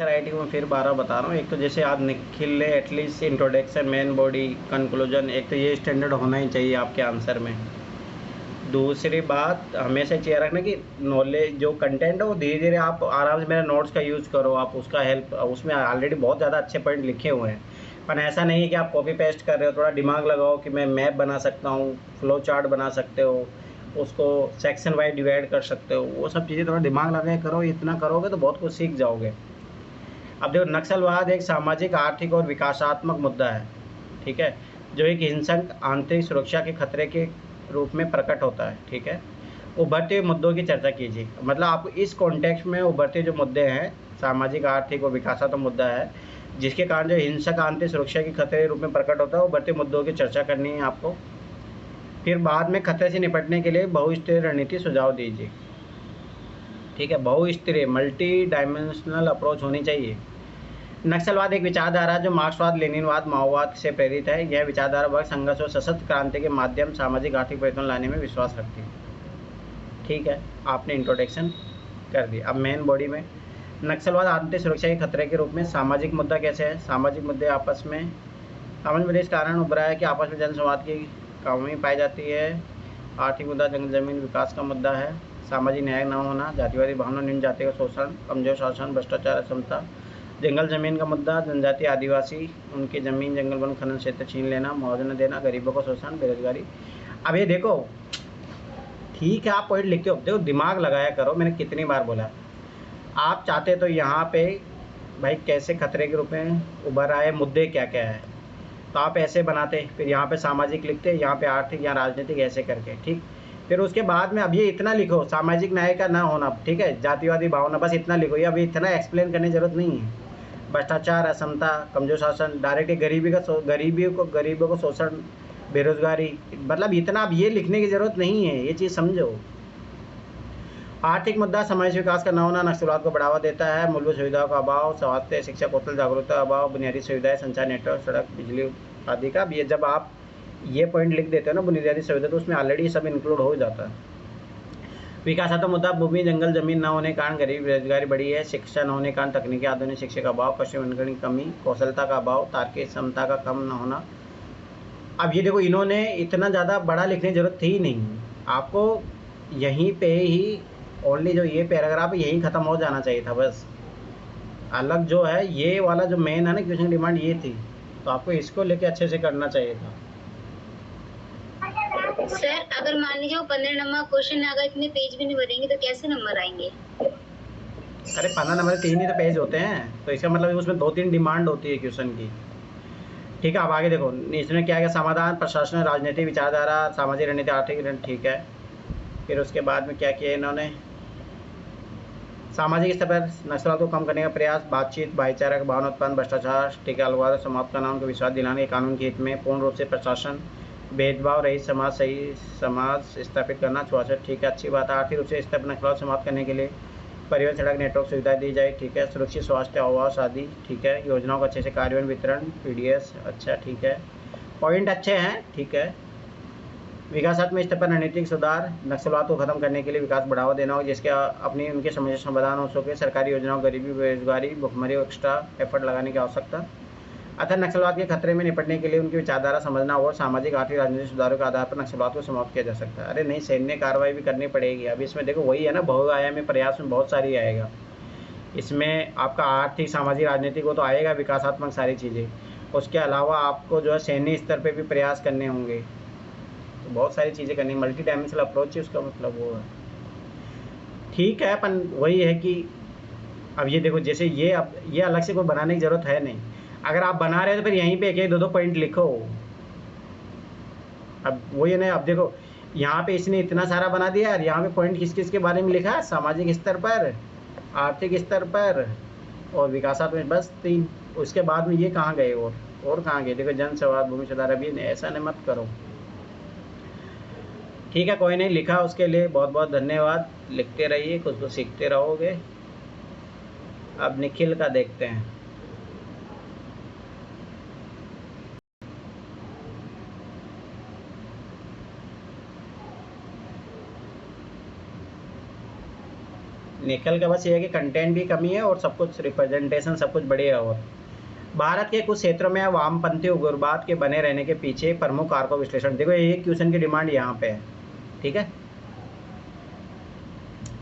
Writing में फिर 12 बता रहा हूँ। एक तो जैसे आप निखिल ले at least introduction, main body, conclusion, एक तो ये स्टैंडर्ड होना ही चाहिए आपके आंसर में। दूसरी बात, हमेशा चाहिए रखना कि नॉलेज जो कंटेंट है वो धीरे धीरे आप आराम से मेरे नोट्स का यूज़ करो, आप उसका हेल्प, उसमें ऑलरेडी बहुत ज़्यादा अच्छे पॉइंट लिखे हुए हैं। पर ऐसा नहीं है कि आप कॉपी पेस्ट कर रहे हो, थोड़ा दिमाग लगाओ कि मैं मैप बना सकता हूँ, फ्लो चार्ट बना सकते हो, उसको सेक्शन वाइज डिवाइड कर सकते हो, वो सब चीज़ें थोड़ा दिमाग लगा के करो। इतना करोगे तो बहुत कुछ सीख जाओगे। अब देखो, नक्सलवाद एक सामाजिक, आर्थिक और विकासात्मक मुद्दा है, ठीक है, जो एक हिंसक आंतरिक सुरक्षा के खतरे के रूप में प्रकट होता है, ठीक है। उभरते हुए मुद्दों की चर्चा कीजिए, मतलब आपको इस कॉन्टेक्स्ट में उभरते जो मुद्दे हैं, सामाजिक, आर्थिक और विकासात्मक मुद्दा है, जिसके कारण जो हिंसक आंतरिक सुरक्षा के खतरे के रूप में प्रकट होता है, उभरते मुद्दों की चर्चा करनी है आपको। फिर बाद में खतरे से निपटने के लिए बहुस्तरीय रणनीति सुझाव दीजिए, ठीक है। बहुस्तरीय, मल्टी डायमेंशनल अप्रोच होनी चाहिए। नक्सलवाद एक विचारधारा जो मार्क्सवाद, लेनिनवाद, माओवाद से प्रेरित है। यह विचारधारा वर्ग संघर्ष और सशस्त्र क्रांति के माध्यम सामाजिक आर्थिक परिवर्तन लाने में विश्वास रखती है, ठीक है। आपने इंट्रोडक्शन कर दिया। अब मेन बॉडी में, नक्सलवाद आंतरिक सुरक्षा के खतरे के रूप में सामाजिक मुद्दा कैसे है। सामाजिक मुद्दे आपस में, सामाजिक मुद्दे इस कारण उभरा है कि आपस में जनसंवाद की कमी पाई जाती है। आर्थिक मुद्दा जंगल जमीन विकास का मुद्दा है। सामाजिक न्याय न होना, जातिवादी भावना, निम्न जाति का शोषण, कमजोर शासन, भ्रष्टाचार, असमता। जंगल ज़मीन का मुद्दा, जनजाति, आदिवासी, उनकी ज़मीन, जंगल, वन, खनन क्षेत्र छीन लेना, मुआवजा न देना, गरीबों का शोषण, बेरोजगारी। अब ये देखो, ठीक है, आप पॉइंट लिखते हो, देखो दिमाग लगाया करो। मैंने कितनी बार बोला, आप चाहते तो यहाँ पे भाई कैसे खतरे के रूप में उभर आए, मुद्दे क्या क्या है, तो आप ऐसे बनाते, फिर यहाँ पे सामाजिक लिखते, यहाँ पे आर्थिक, यहाँ राजनीतिक, ऐसे करके, ठीक। फिर उसके बाद में अब ये इतना लिखो, सामाजिक न्याय का ना होना, ठीक है, जातिवादी भावना, बस इतना लिखो। ये अभी इतना एक्सप्लेन करने की जरूरत नहीं है। भ्रष्टाचार, असमता, कमजोर शासन, डायरेक्ट गरीबों को शोषण, बेरोजगारी, मतलब इतना अब ये लिखने की जरूरत नहीं है, ये चीज़ समझो। आर्थिक मुद्दा, समाज विकास का न होना नक्सलवाद को बढ़ावा देता है। मूलभूत सुविधाओं का अभाव, स्वास्थ्य, शिक्षा, कौशल, जागरूकता अभाव, बुनियादी सुविधाएं, संचार नेटवर्क, सड़क, बिजली आदि का। ये जब आप ये पॉइंट लिख देते हो ना, बुनियादी सुविधा, तो उसमें ऑलरेडी सब इंक्लूड हो जाता है। विकासात्मक मुद्दा, भूमि, जंगल जमीन न होने के कारण गरीब, बेरोजगारी बढ़ी है। शिक्षा न होने के कारण तकनीकी आधुनिक शिक्षा का अभाव, पश्चिम की कमी, कौशलता का अभाव, तार्किक क्षमता का कम न होना। अब ये देखो, इन्होंने इतना ज़्यादा बड़ा लिखने की जरूरत थी नहीं, आपको यहीं पे ही ओनली जो ये पैराग्राफ यहीं ख़त्म हो जाना चाहिए था बस। अलग जो है ये वाला जो मेन है ना क्वेश्चन डिमांड, ये थी, तो आपको इसको लेके अच्छे से करना चाहिए था। सर अगर मान लीजिए वो 15 नंबर क्वेश्चन अगर इतने पेज भी नहीं भरेंगे तो कैसे नंबर आएंगे? अरे 15 नंबर 3 ही तो पेज होते हैं, तो इसका मतलब उसमें 2-3 डिमांड होती है क्वेश्चन की, ठीक है। अब आगे देखो, इसमें क्या है, समाधान, प्रशासन, राजनीति, विचारधारा, सामाजिक रणनीति, आर्थिक रणनीति, ठीक है। फिर उसके बाद में क्या किया इन्होंने, सामाजिक स्तर पर नक्सलवाद को कम करने का प्रयास, बातचीत, भाईचारा का भावना उत्पन्न, भ्रष्टाचार, टीका अलवाद, समाप्त करना, उनको विश्वास दिलाने, कानून के हित में, पूर्ण रूप से प्रशासन, भेदभाव रहित समाज, सही समाज स्थापित करना, छुआछूत, ठीक है, अच्छी बात है। आर्थिक रूप से स्तर पर नक्सलवाद समाप्त करने के लिए परिवहन, सड़क, नेटवर्क सुविधा दी जाए, ठीक है। सुरक्षित स्वास्थ्य, आवास आदि, ठीक है। योजनाओं का अच्छे से कार्यान्वयन, वितरण, पीडीएस, अच्छा, ठीक है, पॉइंट अच्छे हैं, ठीक है। विकासात्मक स्तर पर रणनीतिक सुधार, नक्सलवाद को खत्म करने के लिए विकास बढ़ावा देना होगा, जिसके अपनी उनके समस्या समाधान हो सके। सरकारी योजनाओं, गरीबी, बेरोजगारी, भुखमरी, एक्स्ट्रा एफर्ट लगाने की आवश्यकता। अतः नक्सलवाद के खतरे में निपटने के लिए उनकी विचारधारा समझना और सामाजिक, आर्थिक, राजनीतिक सुधारों के आधार पर नक्सलवाद को समाप्त किया जा सकता है। अरे नहीं, सैन्य कार्रवाई भी करनी पड़ेगी। अब इसमें देखो वही है ना, बहुआयामी प्रयास में बहुत सारी आएगा। इसमें आपका आर्थिक, सामाजिक, राजनीतिक वो तो आएगा, विकासात्मक सारी चीज़ें। उसके अलावा आपको जो है सैन्य स्तर पे भी प्रयास करने होंगे, तो बहुत सारी चीज़ें करनी, मल्टी डायमेंशनल अप्रोच है उसका मतलब वो है, ठीक है। अपन वही है कि अब ये देखो, जैसे ये अब ये अलग से कोई बनाने की ज़रूरत है नहीं। अगर आप बना रहे हो तो फिर यहीं पे एक एक दो दो पॉइंट लिखो। अब वही है ना, अब देखो यहाँ पे इसने इतना सारा बना दिया यार, यहाँ पे पॉइंट किस किस के बारे में लिखा है, सामाजिक स्तर पर, आर्थिक स्तर पर और विकासात्मक, बस 3। उसके बाद में ये कहाँ गए और कहाँ गए, देखो जन संवाद, भूमि सुधार, अभी ऐसा नहीं मत करो, ठीक है। कोई नहीं, लिखा उसके लिए बहुत बहुत धन्यवाद। लिखते रहिए, कुछ कुछ सीखते रहोगे। अब निखिल का देखते हैं। निकल का बस ये है कि कंटेंट भी कमी है और सब कुछ रिप्रेजेंटेशन सब कुछ बढ़िया है। और भारत के कुछ क्षेत्रों में वामपंथी उग्रवाद के बने रहने के पीछे प्रमुख कारकों विश्लेषण। देखो ये क्वेश्चन की डिमांड यहाँ पे है, ठीक है।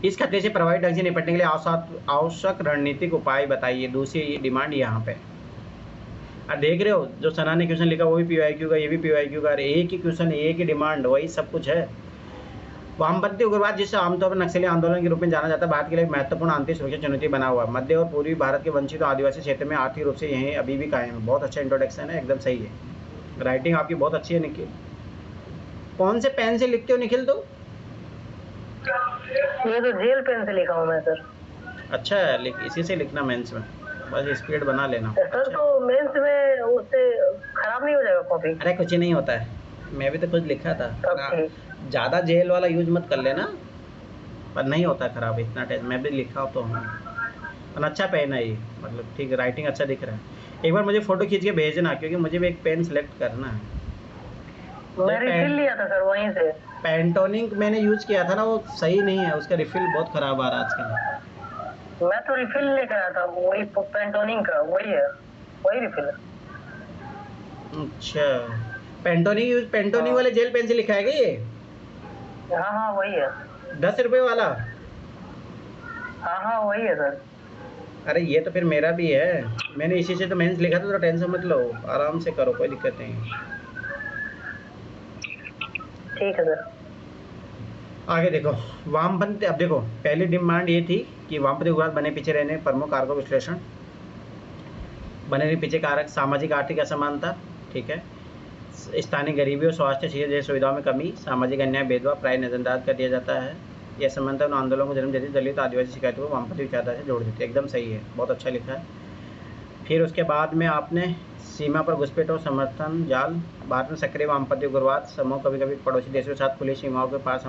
इस खतरे से प्रभावी ढंग से निपटने के लिए आवश्यक रणनीतिक उपाय बताइए, दूसरी डिमांड यहाँ पे। अब देख रहे हो जो सना ने क्वेश्चन लिखा वो भी पीवाईक्यू का, ये भी पीवाईक्यू का, एक ही क्वेश्चन एक ही डिमांड, वही सब कुछ है। वामपंथी उग्रवाद जिसे आमतौर पर नक्सली आंदोलन के रूप में जाना जाता है, भारत के लिए एक महत्वपूर्ण आंतरिक सुरक्षा चुनौती बना हुआ है। मध्य और पूर्वी भारत के वंचित और आदिवासी क्षेत्र में आर्थिक रूप से यही अभी भी कायम है। बहुत अच्छा इंट्रोडक्शन है, एकदम सही है। राइटिंग आपकी बहुत अच्छी है निखिल। कौन से पेन से लिखते हो निखिल? तो ये तो जेल पेन से लिखा हूँ मैं सर। अच्छा है, इसी से लिखना मेंस में, बस स्पीड बना लेना सर। अच्छा। तो मेंस में उससे खराब नहीं हो जाएगा कॉपी? अरे कुछ नहीं होता है, मैं भी तो खुद लिखा था। ज़्यादा जेल वाला यूज मत कर लेना, पर नहीं होता खराब इतना टेस्ट। मैं भी लिखा तो हूँ, पर अच्छा पेन है ये, मतलब ठीक राइटिंग अच्छा दिख रहा है। एक बार मुझे फ़ोटो खींच के भेजना, क्योंकि मुझे भी एक पेन सेलेक्ट करना है। मैं रिफिल लिया था सर वहीं से। पेंटोनिक मैंने यूज किया था ना, वो सही नहीं है, उसका रिफिल बहुत ख़राब आ रहा है आजकल। मैं तो रिफिल लेकर आया था, वही पेंटोनिक का, वही है, वही रिफिल है। अच्छा, पेंटोनिक वाले जेल पेन से लिखा है क्या ये? हाँ हाँ वही है। 10 रुपये वाला? हाँ हाँ वही है सर। अरे ये तो फिर मेरा भी है, मैंने इसी से तो मेंस लिखा था। तो टेंशन मत लो, आराम से करो, कोई दिक्कत नहीं है। ठीक है सर। आगे देखो, वामपंथी। अब देखो पहली डिमांड ये थी कि वामपंथी उग्रवाद बने पीछे रहने प्रमुख कारकों विश्लेषण। बने पीछे कारक सामाजिक आर्थिक असमानता, ठीक है, स्थानीय गरीबी और स्वास्थ्य जैसी सुविधाओं में कमी, सामाजिक अन्याय भेदभाव प्राय नजरअंदाज कर दिया जाता है। यह असमानता उन आंदोलनों को जन्म देती, दलित आदिवासी शिकायतों को वामपंथी विचारधारा से जोड़ देती है। एकदम सही है, बहुत अच्छा लिखा है। फिर उसके बाद में आपने सीमा पर घुसपैठ और समर्थन जाल, भारत में सक्रिय वामपंथी उग्रवाद समूह कभी कभी पड़ोसी देशों के साथ खुली सीमाओं के पास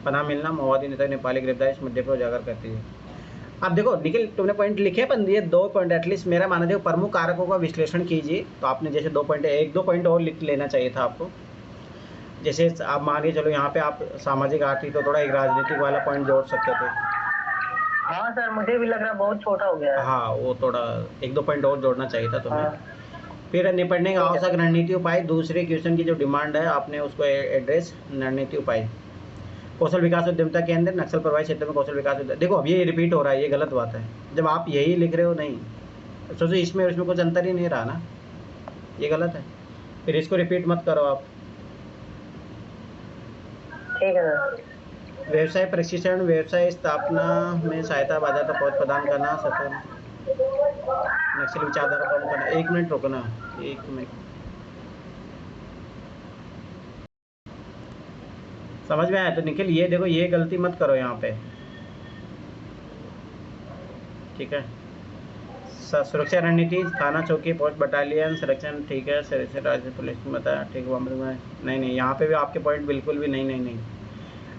पनाह मिलना, माओवादी नेता नेपाली गिरफ्तारी इस मुद्दे पर उजागर करती है। अब देखो निखिल, तुमने पॉइंट लिखे पर ये 2 पॉइंट एटलीस्ट मेरा माना देखो, प्रमुख कारकों का विश्लेषण कीजिए। तो आपने जैसे 2 पॉइंट, 1-2 पॉइंट और लिख लेना चाहिए था आपको। जैसे आप मान के चलो यहाँ पे आप सामाजिक आर्थिक, तो थोड़ा एक राजनीतिक वाला पॉइंट जोड़ सकते थे। हाँ सर, मुझे भी लग रहा है बहुत छोटा हो गया है। हाँ, वो थोड़ा 1-2 पॉइंट और जोड़ना चाहिए था तुम्हें। हाँ। फिर निपटने का आवश्यक रणनीति उपाय, दूसरे क्वेश्चन की जो डिमांड है आपने उसको एड्रेस, रणनीति उपाय। कौशल विकास उद्यमिता केंद्र, नक्सल प्रभावित क्षेत्र में कौशल विकास उद्यम। देखो अब ये रिपीट हो रहा है, ये गलत बात है। जब आप यही लिख रहे हो, नहीं सोचो इसमें और इसमें कुछ अंतर ही नहीं रहा ना, ये गलत है। फिर इसको रिपीट मत करो आप। ठीक है सर। व्यवसाय प्रशिक्षण, व्यवसाय स्थापना में सहायता, बाजार तक पहुंच प्रदान करना, सफल नक्सली विचारधारा कम करना। 1 मिनट रुकना, 1 मिनट। समझ में आया? तो निखिल ये देखो, ये गलती मत करो यहाँ पे, ठीक है। सुरक्षा रणनीति, थाना चौकी फौज बटालियन संरक्षण, ठीक है, राज्य पुलिस में बताया, ठीक है। नहीं, यहाँ पे भी आपके पॉइंट बिल्कुल भी नहीं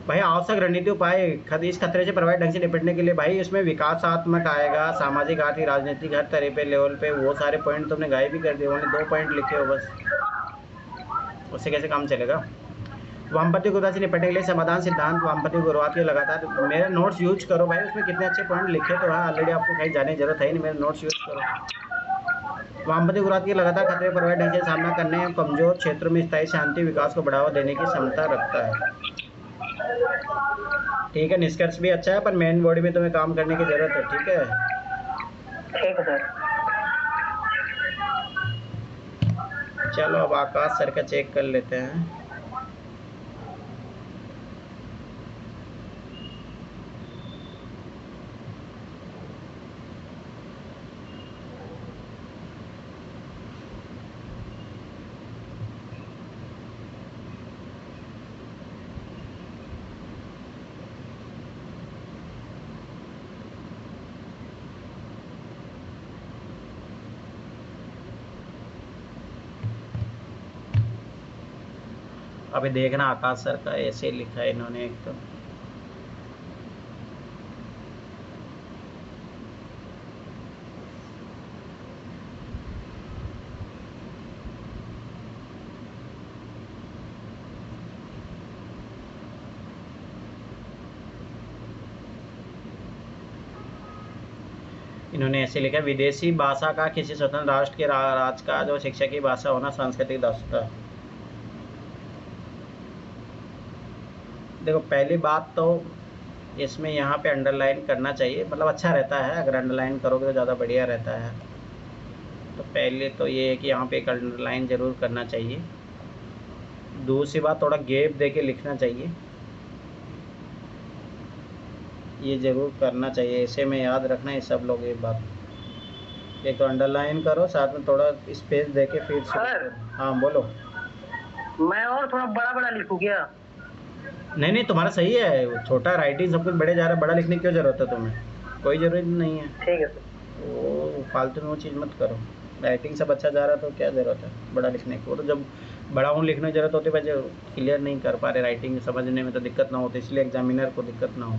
भाई। आवश्यक रणनीति उपाय, इस खतरे से प्रभावी ढंग से निपटने के लिए भाई इसमें विकासात्मक आएगा, सामाजिक आर्थिक राजनीतिक हर तरह पे लेवल पे, वो सारे पॉइंट तुमने गायब भी कर दिए। उन्होंने 2 पॉइंट लिखे हो बस, उससे कैसे काम चलेगा? वामपंथी उग्रवाद से निपटने के लिए समाधान सिद्धांत, वामपंथी उग्रवाद के लगातार मेरे नोट्स यूज करो भाई, उसमें कितने अच्छे पॉइंट लिखे तो है ऑलरेडी, आपको कहीं जाने की जरूरत है नहीं, मेरे नोट्स यूज करो। वामपंथी उग्रवाद के लगातार खतरे पर ढंग से सामना करने और कमजोर क्षेत्रों में स्थायी शांति विकास को बढ़ावा देने की क्षमता रखता है, ठीक है। निष्कर्ष भी अच्छा है, पर मेन बॉडी में तुम्हें काम करने की जरूरत है, ठीक है। ठीक है सर। चलो अब आकाश सर का चेक कर लेते हैं। अभी देखना, आकाश सर का ऐसे लिखा है इन्होंने एक तो। इन्होंने ऐसे लिखा, विदेशी भाषा का किसी स्वतंत्र राष्ट्र के राज का जो शिक्षा की भाषा होना सांस्कृतिक दायित्व है। देखो पहली बात तो इसमें यहाँ पे अंडरलाइन करना चाहिए, मतलब अच्छा रहता है अगर अंडरलाइन करोगे तो ज़्यादा बढ़िया रहता है। तो पहले तो ये है कि यहाँ पे एक अंडरलाइन ज़रूर करना चाहिए। दूसरी बात, थोड़ा गैप दे के लिखना चाहिए, ये ज़रूर करना चाहिए, ऐसे में याद रखना है सब लोग ये बात। एक तो अंडरलाइन करो, साथ में थोड़ा स्पेस दे के फिर सर हाँ बोलो। मैं और थोड़ा बड़ा बड़ा लिखूँ क्या? नहीं तुम्हारा सही है, छोटा राइटिंग सब कुछ बड़े जा रहा है, बड़ा लिखने की क्यों ज़रूरत है तुम्हें, कोई ज़रूरत नहीं है। ठीक है सर। वो फालतू में वो चीज़ मत करो, राइटिंग सब अच्छा जा रहा है तो क्या ज़रूरत है बड़ा लिखने की। वो तो जब बड़ा उन लिखने की ज़रूरत होती है, बच्चे क्लियर नहीं कर पा रहे राइटिंग समझने में तो दिक्कत ना होती, इसलिए एग्जामिनर को दिक्कत ना हो।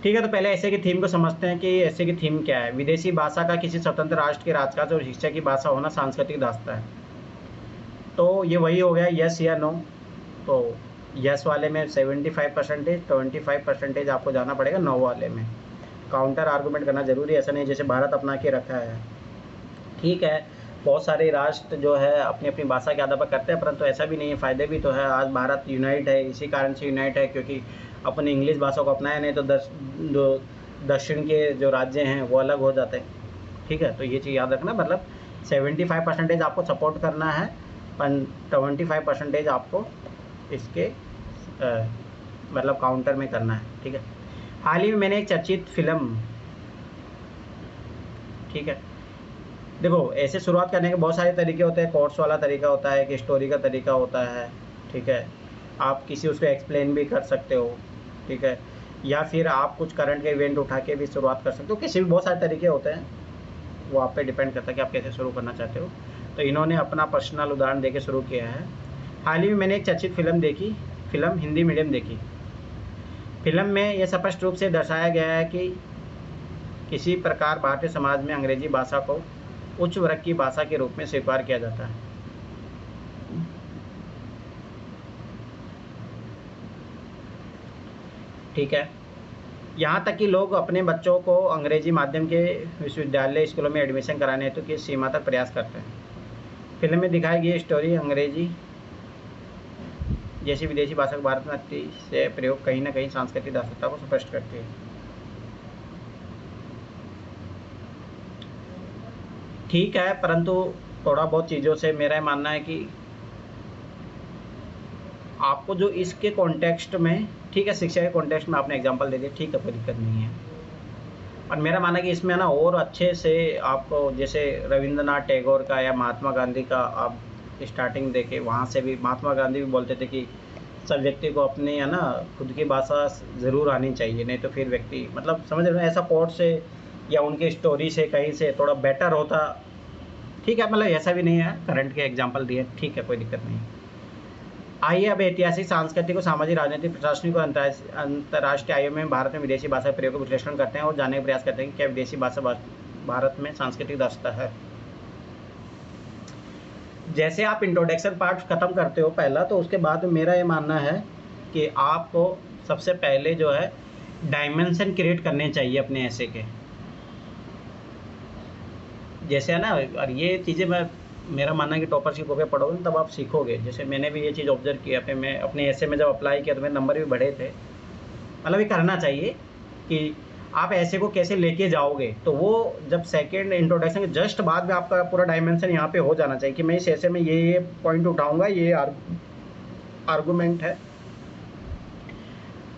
ठीक है, तो पहले ऐसे की थीम को समझते हैं कि ऐसे की थीम क्या है। विदेशी भाषा का किसी स्वतंत्र राष्ट्र के राजकाज और शिक्षा की भाषा होना सांस्कृतिक दायित्व है। तो ये वही हो गया यस या नो। तो यस वाले में 75%, 25% आपको जाना पड़ेगा नो वाले में। काउंटर आर्गूमेंट करना जरूरी है, ऐसा नहीं जैसे भारत अपना के रखा है। ठीक है, बहुत सारे राष्ट्र जो है अपनी अपनी भाषा के आधार पर करते हैं, परंतु ऐसा भी नहीं है, फ़ायदे भी तो है। आज भारत यूनाइट है, इसी कारण से यूनाइट है क्योंकि अपने इंग्लिश भाषा को अपनाया, नहीं तो दक्षिण के जो राज्य हैं वो अलग हो जाते हैं। ठीक है, तो ये चीज़ याद रखना, मतलब 75% आपको सपोर्ट करना है, 25% आपको इसके मतलब काउंटर में करना है। ठीक है, हाल ही में मैंने एक चर्चित फिल्म, ठीक है, देखो ऐसे शुरुआत करने के बहुत सारे तरीके होते हैं। कोर्स वाला तरीका होता है, एक स्टोरी का तरीका होता है। ठीक है, आप किसी उसको एक्सप्लेन भी कर सकते हो। ठीक है, या फिर आप कुछ करंट के इवेंट उठा के भी शुरुआत कर सकते हो। किसी भी बहुत सारे तरीके होते हैं, वो आप पे डिपेंड करता है कि आप कैसे शुरू करना चाहते हो। तो इन्होंने अपना पर्सनल उदाहरण देके शुरू किया है। हाल ही में मैंने एक चर्चित फिल्म देखी, फिल्म हिंदी मीडियम देखी। फिल्म में यह स्पष्ट रूप से दर्शाया गया है कि किसी प्रकार भारतीय समाज में अंग्रेजी भाषा को उच्च वर्ग की भाषा के रूप में स्वीकार किया जाता है। ठीक है, यहाँ तक कि लोग अपने बच्चों को अंग्रेजी माध्यम के विश्वविद्यालय स्कूलों में एडमिशन कराने हेतु किस सीमा तक प्रयास करते हैं। फिल्म में दिखाई गई स्टोरी अंग्रेजी जैसी विदेशी भाषा का भारत में अति से प्रयोग कहीं ना कहीं सांस्कृतिक दायित्वता को स्पष्ट करती है। ठीक है, परंतु थोड़ा बहुत चीज़ों से मेरा मानना है कि आपको जो इसके कॉन्टेक्स्ट में, ठीक है, शिक्षा के कॉन्टेक्स्ट में आपने एग्जांपल दे दिया, ठीक है, कोई दिक्कत नहीं है। और मेरा मानना है कि इसमें ना और अच्छे से आपको, जैसे रविंद्रनाथ टैगोर का या महात्मा गांधी का आप स्टार्टिंग देके, वहाँ से भी महात्मा गांधी भी बोलते थे कि सब व्यक्ति को अपने है ना खुद की भाषा ज़रूर आनी चाहिए, नहीं तो फिर व्यक्ति, मतलब समझ रहे हो, ऐसा कोट से या उनके स्टोरी से कहीं से थोड़ा बेटर होता। ठीक है, मतलब ऐसा भी नहीं है, करंट के एग्जांपल दिए, ठीक है, कोई दिक्कत नहीं। आइए अब ऐतिहासिक, सांस्कृतिक और सामाजिक, राजनीतिक, प्रशासनिक और अंतर्राष्ट्रीय आयों में भारत में विदेशी भाषा के प्रयोग का विश्लेषण करते हैं और जानने का प्रयास करते हैं कि क्या विदेशी भाषा भारत में सांस्कृतिक दायित्व है। जैसे आप इंट्रोडक्शन पार्ट खत्म करते हो पहला, तो उसके बाद मेरा ये मानना है कि आपको सबसे पहले जो है डायमेंशन क्रिएट करने चाहिए अपने ऐसे के, जैसे है ना। और ये चीज़ें मेरा मानना है कि टॉपर्स की कॉपियाँ पढ़ोगे तब आप सीखोगे। जैसे मैंने भी ये चीज़ ऑब्जर्व किया, फिर मैं अपने ऐसे में जब अप्लाई किया तो मेरे नंबर भी बढ़े थे। मतलब ये करना चाहिए कि आप ऐसे को कैसे लेके जाओगे, तो वो जब सेकंड इंट्रोडक्शन के जस्ट बाद में आपका पूरा डायमेंशन यहाँ पे हो जाना चाहिए कि मैं इस ऐसे में ये पॉइंट उठाऊंगा, ये आर्गूमेंट है।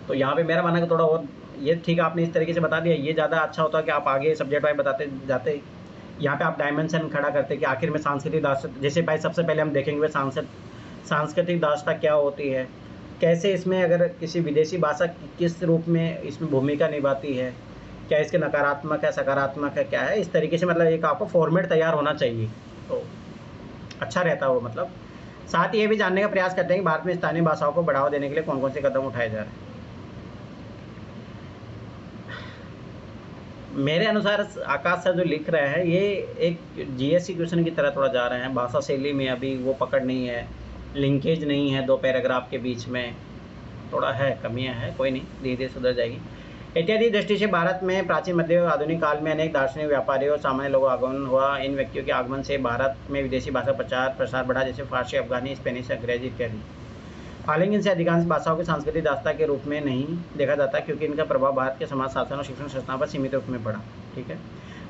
तो यहाँ पे मेरा मानना है कि थोड़ा और ये ठीक है, आपने इस तरीके से बता दिया, ये ज़्यादा अच्छा होता है कि आप आगे सब्जेक्ट वाइज बताते जाते, यहाँ पे आप डायमेंशन खड़ा करते कि आखिर में सांस्कृतिक दायित्व, जैसे भाई सबसे पहले हम देखेंगे सांस्कृतिक दायित्व क्या होती है, कैसे इसमें अगर किसी विदेशी भाषा किस रूप में इसमें भूमिका निभाती है, क्या इसके नकारात्मक है, सकारात्मक है, क्या है, इस तरीके से मतलब एक आपको फॉर्मेट तैयार होना चाहिए, तो अच्छा रहता है वो। मतलब साथ ही ये भी जानने का प्रयास करते हैं कि भारत में स्थानीय भाषाओं को बढ़ावा देने के लिए कौन कौन से कदम उठाए जा रहे हैं। मेरे अनुसार आकाश सर जो लिख रहे हैं ये एक जीएससी क्वेश्चन की तरह थोड़ा जा रहे हैं। भाषा शैली में अभी वो पकड़ नहीं है, लिंकेज नहीं है, दो पैराग्राफ के बीच में थोड़ा है, कमियां है, कोई नहीं, धीरे धीरे सुधर जाएगी। इत्यादि दृष्टि से भारत में प्राचीन मध्य और आधुनिक काल में अनेक दार्शनिक, व्यापारियों और सामान्य लोगों का आगमन हुआ। इन व्यक्तियों के आगमन से भारत में विदेशी भाषा प्रसार बढ़ा, जैसे फारसी, अफगानी, स्पेनिश, अंग्रेजी इत्यादि। हालांकि इनसे अधिकांश भाषाओं को सांस्कृतिक दास्ता के रूप में नहीं देखा जाता, क्योंकि इनका प्रभाव भारत के समाज, शासन और शिक्षण संस्थाओं पर सीमित रूप में पड़ा। ठीक है,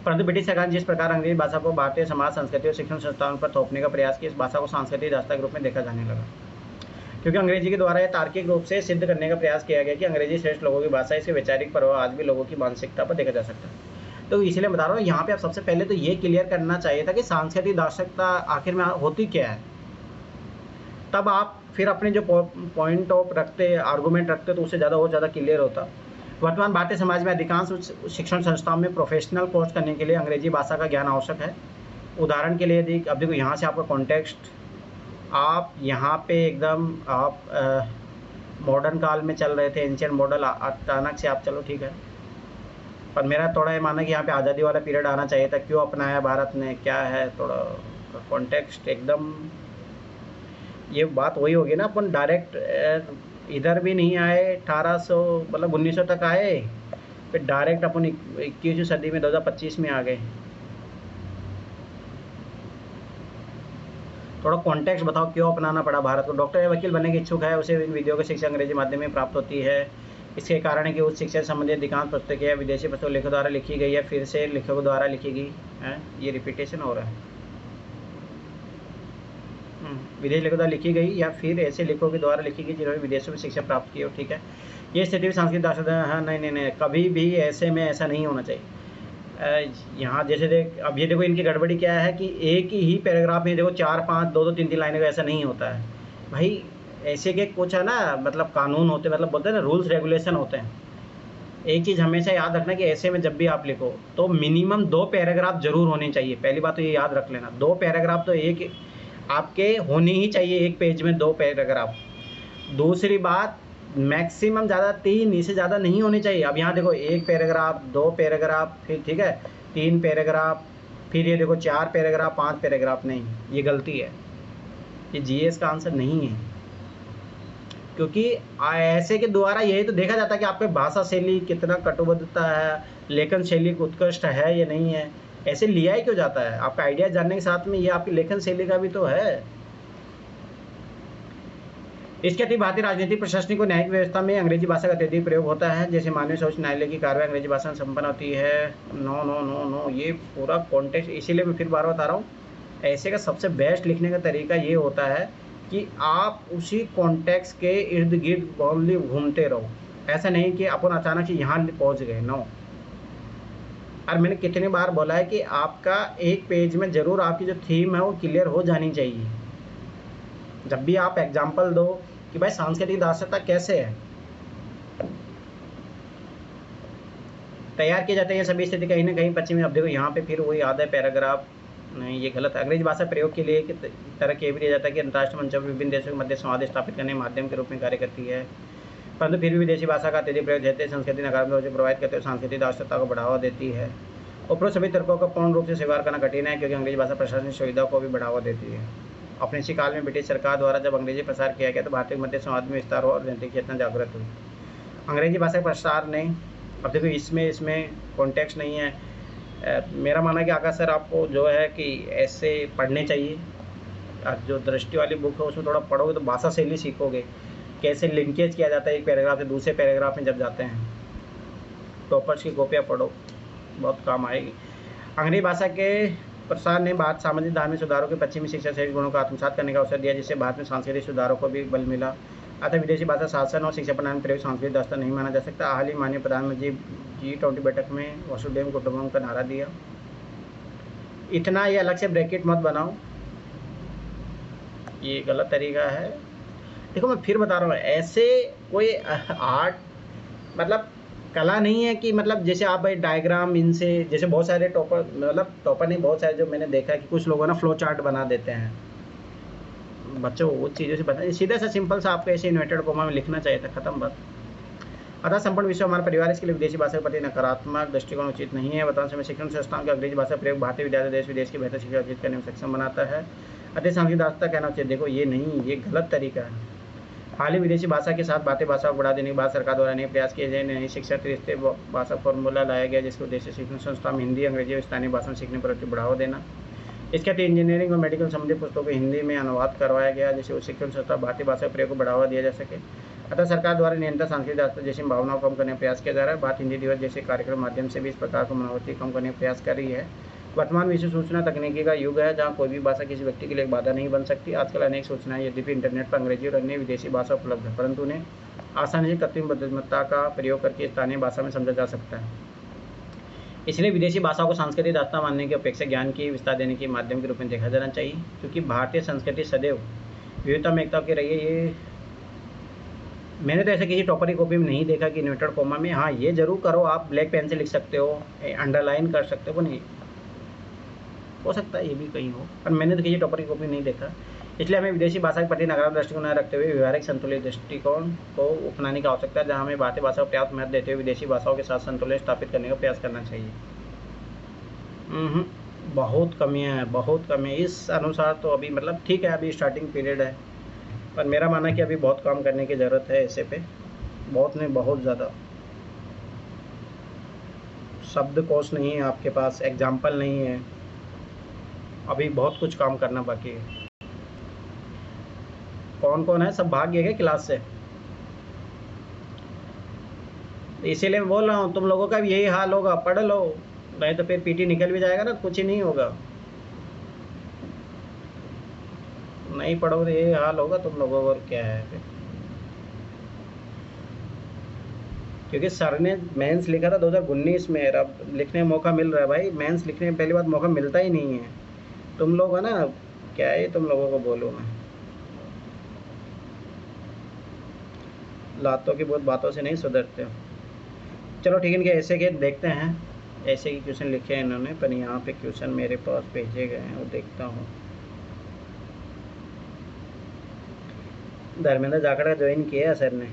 परंतु ब्रिटिश सरकार ने जिस प्रकार अंग्रेजी भाषा को भारतीय समाज, संस्कृति और शिक्षण संस्थानों पर थोपने का प्रयास किया, इस भाषा को सांस्कृतिक दास्ता के रूप में देखा जाने लगा, क्योंकि अंग्रेजी के द्वारा यह तार्किक रूप से सिद्ध करने का प्रयास किया गया कि अंग्रेजी श्रेष्ठ लोगों की भाषा, इसके वैचारिक प्रभाव आज भी लोगों की मानसिकता पर देखा जा सकता है। तो इसलिए बता रहा हूँ, यहाँ पे आप सबसे पहले तो ये क्लियर करना चाहिए था कि सांस्कृतिक दार्शनिकता आखिर में होती क्या है, तब आप फिर अपने जो पॉइंट ऑफ रखते, आर्गूमेंट रखते, तो उससे ज़्यादा और ज़्यादा क्लियर होता। वर्तमान भारतीय समाज में अधिकांश शिक्षण संस्थाओं में प्रोफेशनल कोर्स करने के लिए अंग्रेजी भाषा का ज्ञान आवश्यक है। उदाहरण के लिए यदि अब देखो यहाँ से आपका कॉन्टेक्स्ट, आप यहाँ पे एकदम आप मॉडर्न काल में चल रहे थे, एंशिएंट मॉडल, अचानक से आप चलो ठीक है, पर मेरा थोड़ा ये मानना कि यहाँ पे आज़ादी वाला पीरियड आना चाहिए था। क्यों अपनाया भारत ने, क्या है, थोड़ा कॉन्टेक्स्ट एकदम, ये बात वही होगी ना, अपन डायरेक्ट इधर भी नहीं आए, 1800 मतलब 1900 तक आए, फिर डायरेक्ट अपन 21वीं सदी में 2025 में आ गए। थोड़ा कॉन्टेक्स्ट बताओ, क्यों अपनाना पड़ा भारत को। डॉक्टर या वकील बनने के इच्छुक है, उसे इन विधियों की शिक्षा अंग्रेजी माध्यम में प्राप्त होती है। इसके कारण है कि उच्च शिक्षा से संबंधित अधिकांश पुस्तकें विदेशी पुस्तकों लेखकों द्वारा लिखी गई है, फिर से लेखकों द्वारा लिखी गई है, ये रिपीटेशन हो रहा है, विदेशी लेखकों द्वारा लिखी गई या फिर ऐसे लेखकों के द्वारा लिखी गई जिन्होंने विदेशों में शिक्षा प्राप्त की हो। ठीक है, ये स्थिति भी सांस्कृतिक दार्शनिकता, हाँ नहीं, कभी भी ऐसे में ऐसा नहीं होना चाहिए। यहाँ जैसे देख, अब ये देखो इनकी गड़बड़ी क्या है कि एक ही पैराग्राफ में देखो 4, 5, 2, 3 लाइनें का, ऐसा नहीं होता है भाई। ऐसे के कुछ है ना, मतलब कानून होते, मतलब बोलते हैं ना, रूल्स रेगुलेशन होते हैं। एक चीज़ हमेशा याद रखना कि ऐसे में जब भी आप लिखो तो मिनिमम 2 पैराग्राफ जरूर होने चाहिए। पहली बात तो ये याद रख लेना, 2 पैराग्राफ तो एक आपके होने ही चाहिए, एक पेज में 2 पैराग्राफ। दूसरी बात, मैक्सिमम ज़्यादा 3, इससे ज़्यादा नहीं होने चाहिए। अब यहाँ देखो 1 पैराग्राफ, 2 पैराग्राफ, फिर ठीक है 3 पैराग्राफ, फिर ये देखो 4 पैराग्राफ, 5 पैराग्राफ, नहीं, ये गलती है, ये जीएस का आंसर नहीं है। क्योंकि ऐसे के द्वारा यही तो देखा जाता है कि आपके भाषा शैली कितना कटुबद्धता है, लेखन शैली उत्कृष्ट है या नहीं है, ऐसे लिया ही क्यों जाता है। आपका आइडिया जानने के साथ में ये आपकी लेखन शैली का भी तो है। इसके अतिरिक्त भारतीय राजनीतिक, प्रशासनिक और न्यायिक व्यवस्था में अंग्रेजी भाषा का अत्यधिक प्रयोग होता है। जैसे माननीय सर्वोच्च न्यायालय की कार्रवाई अंग्रेजी भाषा में संपन्न होती है। नो नो नो नो, ये पूरा कॉन्टेक्स्ट, इसीलिए मैं फिर बार बता रहा हूँ, ऐसे का सबसे बेस्ट लिखने का तरीका ये होता है कि आप उसी कॉन्टेक्स्ट के इर्द गिर्द ओनली घूमते रहो। ऐसा नहीं कि अपन अचानक से यहाँ पहुँच गए, नो। और मैंने कितनी बार बोला है कि आपका एक पेज में ज़रूर आपकी जो थीम है वो क्लियर हो जानी चाहिए। जब भी आप एग्जाम्पल दो कि भाई सांस्कृतिक दार्शनिकता कैसे है, तैयार किए जाते हैं सभी स्थिति कहीं ना कहीं पश्चिमी। अब देखो यहाँ पे फिर वही आधा पैराग्राफ, नहीं, ये गलत है। अंग्रेजी भाषा प्रयोग के लिए एक तरह के भी दिया जाता है कि अंतर्राष्ट्रीय मंचों पर विभिन्न देशों के मध्य संवाद स्थापित करने के माध्यम के रूप में कार्य करती है, परंतु फिर भी विदेशी भाषा का अत्यधिक प्रयोग जैसे संस्कृति नकारात्मक रूप से प्रभावित करते हुए सांस्कृतिक दार्शनिकता को बढ़ावा देती है। उपरोक्त सभी तर्कों का पूर्ण रूप से स्वीकार करना कठिन है, क्योंकि अंग्रेजी भाषा प्रशासनिक सुविधाओं को भी बढ़ावा देती है। अपने इसी काल में ब्रिटिश सरकार द्वारा जब अंग्रेजी प्रसार किया गया तो भारतीय मध्य संवाद में विस्तार हुआ और राजनीतिक चेतना जागृत हुई। अंग्रेजी भाषा प्रसार ने, अब देखो इसमें कॉन्टेक्स्ट नहीं है। मेरा मानना है कि आकाश सर आपको जो है कि ऐसे पढ़ने चाहिए, जो दृष्टि वाली बुक है उसमें थोड़ा पढ़ोगे तो भाषा शैली सीखोगे, कैसे लिंकेज किया जाता है एक पैराग्राफ से दूसरे पैराग्राफ में जब जाते हैं। टॉपर्स की कॉपियाँ पढ़ो, बहुत काम आएगी। अंग्रेजी भाषा के प्रसार ने भारत सामाजिक धार्मिक सुधारों के पश्चिमी शिक्षा से गुणों को आत्मसात करने का अवसर दिया, जिससे भारत में सांस्कृतिक सुधारों को भी बल मिला। अतः विदेशी भाषा शासन और शिक्षा प्रणाली में प्रयोग सांस्कृतिक दास्ता नहीं माना जा सकता। हाल ही माननीय प्रधानमंत्री G20 बैठक में वसुधैव कुटुंबकम का नारा दिया। इतना ये अलग से ब्रैकेट मत बनाओ, ये गलत तरीका है। देखो मैं फिर बता रहा हूँ, ऐसे कोई आर्ट मतलब कला नहीं है कि मतलब जैसे आप भाई डायग्राम इनसे, जैसे बहुत सारे टॉपर, मतलब टॉपर नहीं, बहुत सारे जो मैंने देखा है कि कुछ लोगों ना फ्लो चार्ट बना देते हैं बच्चों, वो चीज़ों से बता, सीधा सा सिंपल सा आपको ऐसे इन्वर्टेड कोमा में लिखना चाहिए था, खत्म बात। अतः संपूर्ण विश्व हमारे परिवार, इसके लिए विदेशी भाषा के प्रति नकारात्मक दृष्टिकोण उचित नहीं है। वर्तमान समय शिक्षण संस्थान का अंग्रेजी भाषा प्रयोग भारतीय विद्यार्थी देश विदेश की बेहतर शिक्षा अर्जित करने में सक्षम बनाता है। अतः सांस्कृतिक दास्ता कहना चाहिए। देखो ये नहीं, ये गलत तरीका है। हाल ही विदेशी भाषा के साथ भारतीय भाषा को बढ़ा देने के बाद सरकार द्वारा नए प्रयास किए गए नई शिक्षा त्रिस्तरीय भाषा फॉर्मूला लाया गया, जिसका उद्देश्य शिक्षण संस्था में हिंदी, अंग्रेजी और स्थानीय भाषा में सीखने पर बढ़ावा देना। इसके तहत इंजीनियरिंग और मेडिकल संबंधी पुस्तकों को हिंदी में अनुवाद करवाया गया, जिससे उस शिक्षण संस्था भारतीय भाषा के प्रयोग को बढ़ावा दिया जा सके। अतः सरकार द्वारा निरंतर सांस्कृतिक आस्था जैसी भावनाओं को कम करने का प्रयास किया जा रहा है। भारत हिंदी दिवस जैसे कार्यक्रम माध्यम से भी इस प्रकार की मनोवृत्ति कम करने का प्रयास कर रही है। वर्तमान विश्व सूचना तकनीकी का युग है, जहाँ कोई भी भाषा किसी व्यक्ति के लिए एक बाधा नहीं बन सकती। आजकल अनेक सूचनाएं यद्यपि इंटरनेट पर अंग्रेजी और अन्य विदेशी भाषा उपलब्ध है, परंतु उन्हें आसानी से कृत्रिम बुद्धिमत्ता का प्रयोग करके स्थानीय भाषा में समझा जा सकता है। इसलिए विदेशी भाषाओं को सांस्कृतिक आस्था मानने की अपेक्षा ज्ञान की विस्तार देने के माध्यम के रूप में देखा जाना चाहिए, क्योंकि भारतीय संस्कृति सदैव विविधता में एकता की रही है। ये मैंने तो ऐसे किसी टॉपर की कॉपी में नहीं देखा कि इन्वर्टेड कॉमा में, हाँ ये जरूर करो, आप ब्लैक पेन से लिख सकते हो, अंडरलाइन कर सकते हो, नहीं हो सकता है ये भी कहीं हो, पर मैंने तो किसी टॉपर की कॉपी नहीं देखा। इसलिए हमें विदेशी भाषा के प्रति नकारात्मक दृष्टिकोण न रखते हुए व्यवहारिक संतुलित दृष्टिकोण को अपनाने की आवश्यकता है, जहाँ हमें भारतीय भाषा को पर्याप्त महत्व देते हुए विदेशी भाषाओं के साथ संतुलन स्थापित करने का प्रयास करना चाहिए। बहुत कमियाँ हैं, बहुत कमी है इस अनुसार। तो अभी मतलब ठीक है, अभी स्टार्टिंग पीरियड है, पर मेरा मानना है कि अभी बहुत काम करने की ज़रूरत है ऐसे पे, बहुत नहीं बहुत ज़्यादा। शब्दकोश नहीं है आपके पास, एग्जाम्पल नहीं है, अभी बहुत कुछ काम करना बाकी है। कौन कौन है, सब भाग गए क्या क्लास से? इसीलिए मैं बोल रहा हूँ तुम लोगों का भी यही हाल होगा, पढ़ लो, नहीं तो फिर पीटी निकल भी जाएगा ना, कुछ ही नहीं होगा। नहीं पढ़ोगे तो यही हाल होगा तुम लोगों को, और क्या है फिर। क्योंकि सर ने मेंस लिखा था 2019 में, अब लिखने में मौका मिल रहा है भाई। मेंस लिखने में पहली बात मौका मिलता ही नहीं है। तुम लोग है ना, क्या है तुम लोगों को बोलूँ मैं, लातों की बहुत बातों से नहीं सुधरते हो। चलो ठीक है, इनके ऐसे के देखते हैं, ऐसे ही क्वेश्चन लिखे हैं इन्होंने, पर यहाँ पे क्वेश्चन मेरे पास भेजे गए हैं, वो देखता हूँ। धर्मेंद्र जाखड़ ज्वाइन किया सर ने।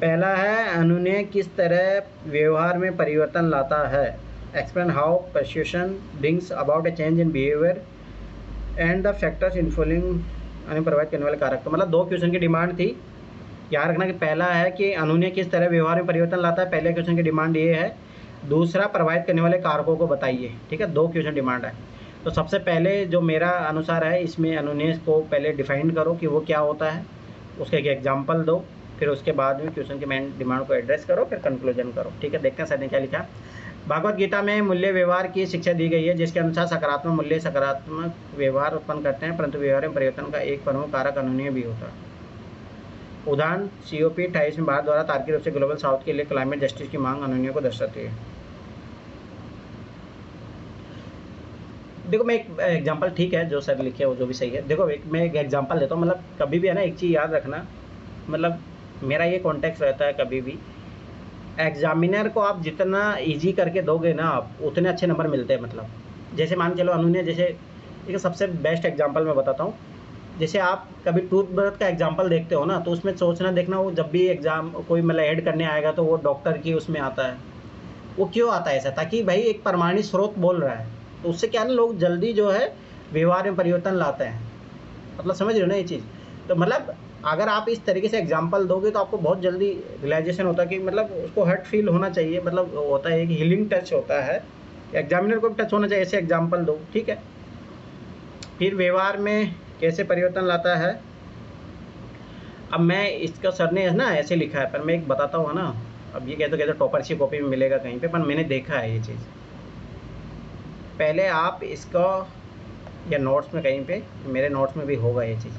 पहला है, अनुनय किस तरह व्यवहार में परिवर्तन लाता है। Explain how persuasion brings about A change in behaviour and the factors influencing अनुनय प्रभावित करने वाले कारक। तो मतलब 2 क्वेश्चन की डिमांड थी। याद रखना कि पहला है कि अनुनय किस तरह व्यवहार में परिवर्तन लाता है, पहले क्वेश्चन की डिमांड ये है। दूसरा, प्रभावित करने वाले कारकों को बताइए। ठीक है, 2 क्वेश्चन डिमांड है। तो सबसे पहले जो मेरा अनुसार है, इसमें अनुनय को पहले डिफाइन करो कि वो क्या होता है, उसके एक एग्जाम्पल दो, फिर उसके बाद में क्वेश्चन की मेन डिमांड को एड्रेस करो, फिर कंक्लूजन करो। ठीक है, देखते हैं सर ने क्या लिखा। भगवद गीता में मूल्य व्यवहार की शिक्षा दी गई है, जिसके अनुसार सकारात्मक मूल्य सकारात्मक व्यवहार उत्पन्न करते हैं, परंतु व्यवहार में परिवर्तन का एक प्रमुख कारक अनुनय भी होता है। उदाहरण COP 28 में भारत द्वारा तार्किक रूप से ग्लोबल साउथ के लिए क्लाइमेट जस्टिस की मांग अनुनय को दर्शाती है। देखो मैं एक एग्जांपल, ठीक है जो सर लिखे वो जो भी सही है। देखो मैं एक एग्जांपल देता हूँ। मतलब कभी भी है ना, एक चीज़ याद रखना, मतलब मेरा ये कॉन्टेक्स्ट रहता है, कभी भी एग्जामिनर को आप जितना इजी करके दोगे ना, आप उतने अच्छे नंबर मिलते हैं। मतलब जैसे मान चलो अनुनय, जैसे एक सबसे बेस्ट एग्जांपल मैं बताता हूँ। जैसे आप कभी टूथब्रश का एग्जांपल देखते हो ना, तो उसमें सोचना देखना, वो जब भी एग्जाम कोई मतलब ऐड करने आएगा तो वो डॉक्टर की उसमें आता है। वो क्यों आता है ऐसा? ताकि भाई एक प्रमाणित स्रोत बोल रहा है, तो उससे क्या ना लोग जल्दी जो है व्यवहार में परिवर्तन लाते हैं। मतलब समझ रहे हो ना ये चीज़? तो मतलब अगर आप इस तरीके से एग्जांपल दोगे तो आपको बहुत जल्दी रियलाइजेशन होता है कि मतलब उसको हर्ट फील होना चाहिए, मतलब होता है कि हीलिंग टच होता है, एग्जामिनर को भी टच होना चाहिए, ऐसे एग्जांपल दो। ठीक है, फिर व्यवहार में कैसे परिवर्तन लाता है। अब मैं इसका सर ने ना ऐसे लिखा है, पर मैं एक बताता हूँ ना। अब ये कहते टॉपर की कॉपी में मिलेगा कहीं पे, पर मैंने देखा है ये चीज़। पहले आप इसका या नोट्स में कहीं पे, मेरे नोट्स में भी होगा ये चीज़।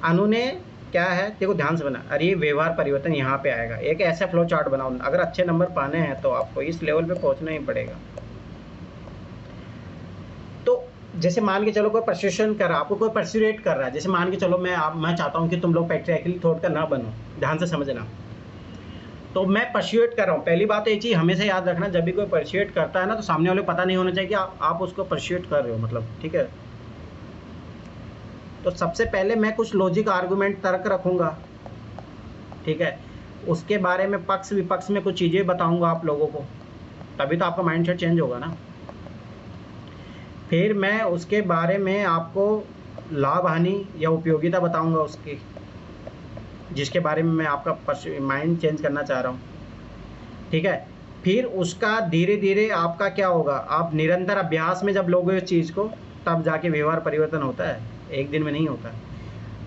अनुनय क्या है, देखो ध्यान से बना। अरे व्यवहार परिवर्तन यहाँ पे आएगा। एक ऐसा फ्लो चार्ट बनाओ, अगर अच्छे नंबर पाने हैं तो आपको इस लेवल पे पहुँचना ही पड़ेगा। तो जैसे मान के चलो कोई परसुएशन कर रहा है, आपको कोई परसुएट कर रहा है। जैसे मान के चलो मैं चाहता हूँ कि तुम लोग पैट्रियार्कल थॉट का ना बनो, ध्यान से समझना। तो मैं परसुएट कर रहा हूँ। पहली बात ये चीज़ हमेशा याद रखना, जब भी कोई परसुएट करता है ना, तो सामने वाले को पता नहीं होना चाहिए कि आप उसको परसुएट कर रहे हो, मतलब ठीक है। तो सबसे पहले मैं कुछ लॉजिक आर्गुमेंट तर्क रखूँगा, ठीक है। उसके बारे में पक्ष विपक्ष में कुछ चीज़ें बताऊँगा आप लोगों को, तभी तो आपका माइंडसेट चेंज होगा ना। फिर मैं उसके बारे में आपको लाभ हानि या उपयोगिता बताऊंगा उसकी, जिसके बारे में मैं आपका माइंड चेंज करना चाह रहा हूँ। ठीक है, फिर उसका धीरे धीरे आपका क्या होगा, आप निरंतर अभ्यास में जब लोगे उस चीज़ को, तब जाके व्यवहार परिवर्तन होता है, एक दिन में नहीं होता।